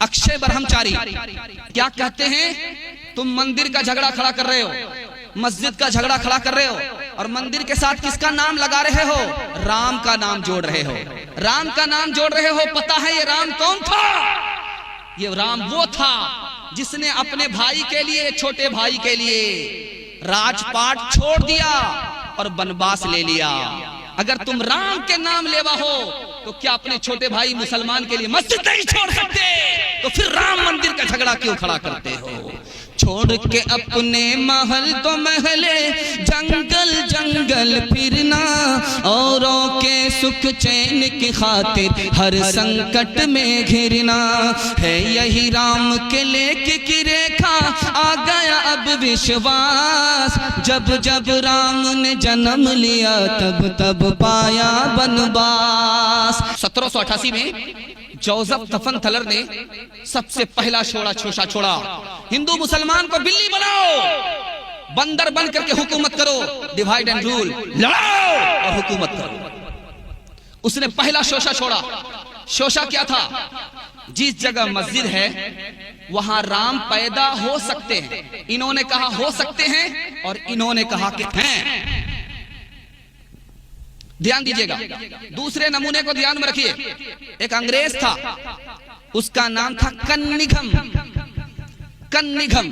अक्षय ब्रह्मचारी क्या कहते हैं, तुम मंदिर का झगड़ा खड़ा कर रहे हो, मस्जिद का झगड़ा खड़ा कर रहे हो, और मंदिर के साथ किसका नाम लगा रहे हो, राम का नाम जोड़ रहे हो, राम का नाम जोड़ रहे हो। पता है ये राम कौन था? ये राम वो था जिसने अपने भाई के लिए, छोटे भाई के लिए राजपाट छोड़ दिया और वनवास ले लिया। अगर तुम राम के नाम लेवा हो तो क्या अपने छोटे भाई मुसलमान के लिए मस्जिद नहीं छोड़ सकते? तो फिर राम मंदिर का झगड़ा क्यों खड़ा करते हो? छोड़ के अपने महल तो महले, जंगल जंगल फिरना, औरों के सुख चैन की खातिर हर संकट में घिरना है। यही राम के लेख की रेखा, आ गया अब विश्वास। जब जब राम ने जन्म लिया तब तब पाया वनवास। 1788 में जोसेफ तफन थलर ने सबसे पहला शोषा छोड़ा। हिंदू मुसलमान को बिल्ली बनाओ, बंदर बन करके हुकूमत करो, डिवाइड एंड रूल, लड़ाओ और हुकूमत करो। उसने पहला शोषा छोड़ा। शोषा क्या था? जिस जगह मस्जिद है वहां राम पैदा हो सकते हैं। इन्होंने कहा हो सकते हैं और इन्होंने कहा कि हैं। ध्यान दीजिएगा, दूसरे नमूने को ध्यान में रखिए। एक अंग्रेज था, उसका नाम था कन्निघम।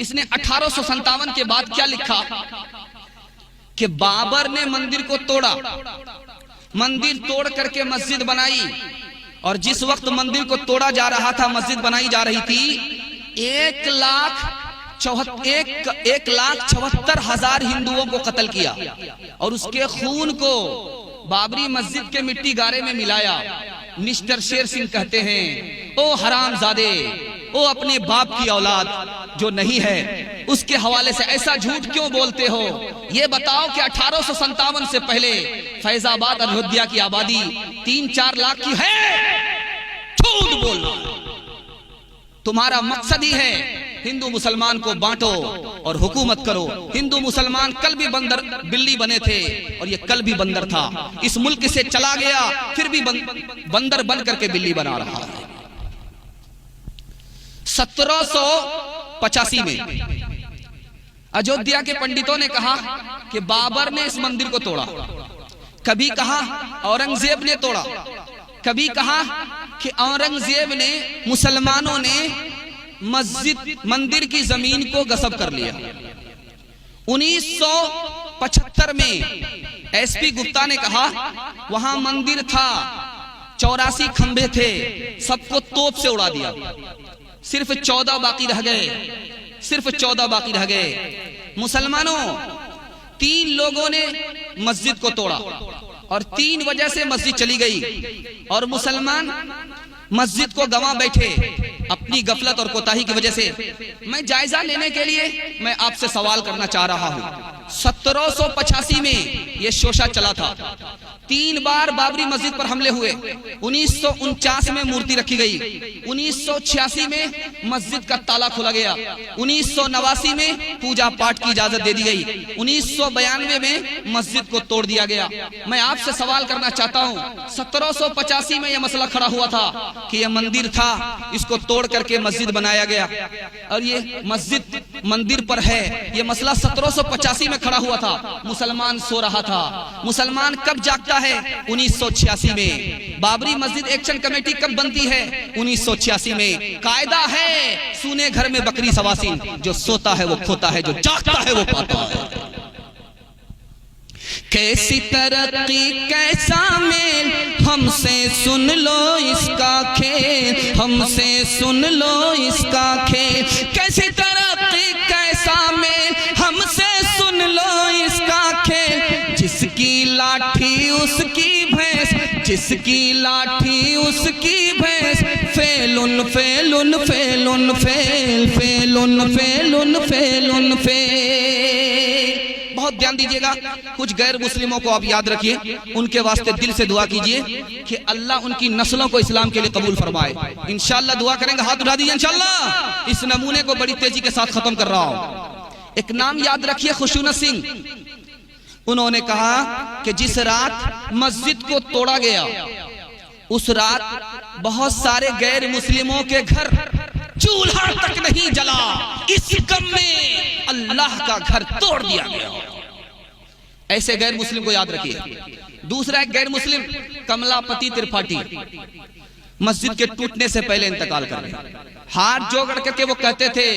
इसने 1857 के बाद क्या लिखा कि बाबर ने मंदिर को तोड़ा, मंदिर तोड़ करके मस्जिद बनाई, और जिस वक्त मंदिर को तोड़ा जा रहा था, मस्जिद बनाई जा रही थी, 1,74,000 हिंदुओं को कत्ल किया और उसके खून को बाबरी मस्जिद के मिट्टी गारे में मिलाया। मिस्टर शेर सिंह कहते हैं, ओ हरामजादे, ओ अपने बाप की औलाद जो नहीं है उसके हवाले से ऐसा झूठ क्यों बोलते हो? ये बताओ कि 1857 से पहले फैजाबाद और अयोध्या की आबादी 3-4 लाख की है। झूठ बोलना तुम्हारा मकसद ही है हिंदू मुसलमान को बांटो और हुकूमत करो। हिंदू मुसलमान कल भी बंदर बिल्ली बने थे और ये कल भी बंदर था। इस मुल्क से चला गया, फिर भी बंदर बन करके बिल्ली बना रहा है। 1785 में अयोध्या के पंडितों ने कहा कि बाबर ने इस मंदिर को तोड़ा, कभी कहा औरंगजेब ने तोड़ा, कभी कहा कि औरंगजेब ने, मुसलमानों ने मंदिर की जमीन को गसब कर लिया। 1975 में एसपी गुप्ता ने कहा वहां मंदिर था, 84 खंभे थे, सबको तोप से उड़ा दिया, सिर्फ 14 बाकी रह गए, सिर्फ 14 बाकी रह गए। मुसलमानों, 3 लोगों ने मस्जिद को तोड़ा और 3 वजह से मस्जिद चली गई, और मुसलमान मस्जिद को गंवा बैठे अपनी गफलत और कोताही की वजह से। मैं जायजा लेने के लिए मैं आपसे सवाल करना चाह रहा हूं। 1785 में यह शोषा चला था, 3 बार बाबरी मस्जिद पर हमले हुए। 1949 में मूर्ति रखी गई, 1986 में मस्जिद का ताला खोला गया, 1989 में पूजा पाठ की इजाजत दे दी गई, 1992 में मस्जिद को तोड़ दिया गया। मैं आपसे सवाल करना चाहता हूं, 1785 में यह मसला खड़ा हुआ था कि यह मंदिर था, इसको तोड़ करके मस्जिद बनाया गया, और ये मस्जिद मंदिर पर है। यह मसला 1785 में खड़ा हुआ था। मुसलमान सो रहा था। मुसलमान कब जागता है? 1986 में। बाबरी मस्जिद एक्शन कमेटी कब बनती है? 1986 में। कायदा है, सुने घर में बकरी सवासीन, जो सोता है वो खोता है, जो जागता है वो पाता है। कैसी तरक्की कैसा मेल, हमसे सुन लो इसका खेल, हमसे सुन लो इसका खेल। कैसी तरक्की कैसा मेल, हमसे सुन लो इसका खेल। जिसकी लाठी उसकी भैंस, जिसकी लाठी उसकी भैंस, फेलुन फेलुन फेलुन फेल, फेलुन फेलुन फेलुन फेल। बहुत ध्यान दीजिएगा, कुछ गैर मुस्लिमों को आप याद रखिए, उनके वास्ते दिल से दुआ कीजिए कि अल्लाह उनकी नस्लों को इस्लाम के लिए कबूल फरमाए। इंशाअल्लाह दुआ करेंगे, हाथ उठा दीजिए इंशाअल्लाह। इस नमूने को बड़ी तेजी के साथ खत्म कर रहा हूं। एक नाम याद रखिए, खुशूनत सिंह। उन्होंने कहा कि जिस रात मस्जिद को तोड़ा गया उस रात बहुत सारे गैर मुस्लिमों के घर चूल्हा तक नहीं जला। इस गम में अल्लाह का घर तोड़ दिया गया। ऐसे गैर मुस्लिम को याद रखिए। दूसरा एक गैर मुस्लिम कमलापति त्रिपाठी मस्जिद के टूटने से पहले इंतकाल कर गए। हाथ जोड़ करके वो कहते थे,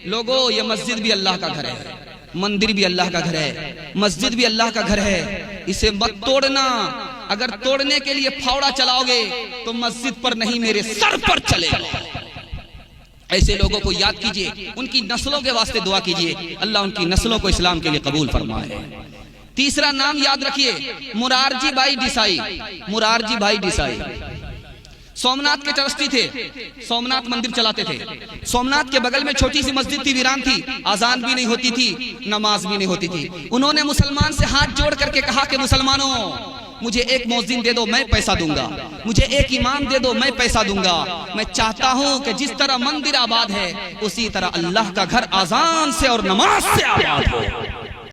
लोगों ये मस्जिद भी अल्लाह का घर है, मंदिर भी अल्लाह का घर है, मस्जिद भी अल्लाह का घर है, इसे मत तोड़ना। अगर तोड़ने के लिए फावड़ा चलाओगे तो मस्जिद पर नहीं मेरे सर पर चलेगा। ऐसे लोगों को याद कीजिए, उनकी नस्लों के वास्ते दुआ कीजिए, अल्लाह उनकी नस्लों को इस्लाम के लिए कबूल फरमाए। तीसरा नाम याद रखिए, मुरारजी भाई देसाई। मुरारजी भाई देसाई सोमनाथ के ट्रस्टी थे, सोमनाथ मंदिर चलाते थे। सोमनाथ के बगल में छोटी सी मस्जिद थी, वीरान थी, आजान भी नहीं होती थी, नमाज भी नहीं होती थी। उन्होंने मुसलमान से हाथ जोड़ करके कहा कि मुसलमानों, मुझे एक मौजिन दे दो, मैं पैसा दूंगा। मुझे एक इमाम दे दो, मैं पैसा दूंगा। मैं चाहता हूं कि जिस तरह मंदिर आबाद है उसी तरह अल्लाह का घर आजान से और नमाज से आबाद हो।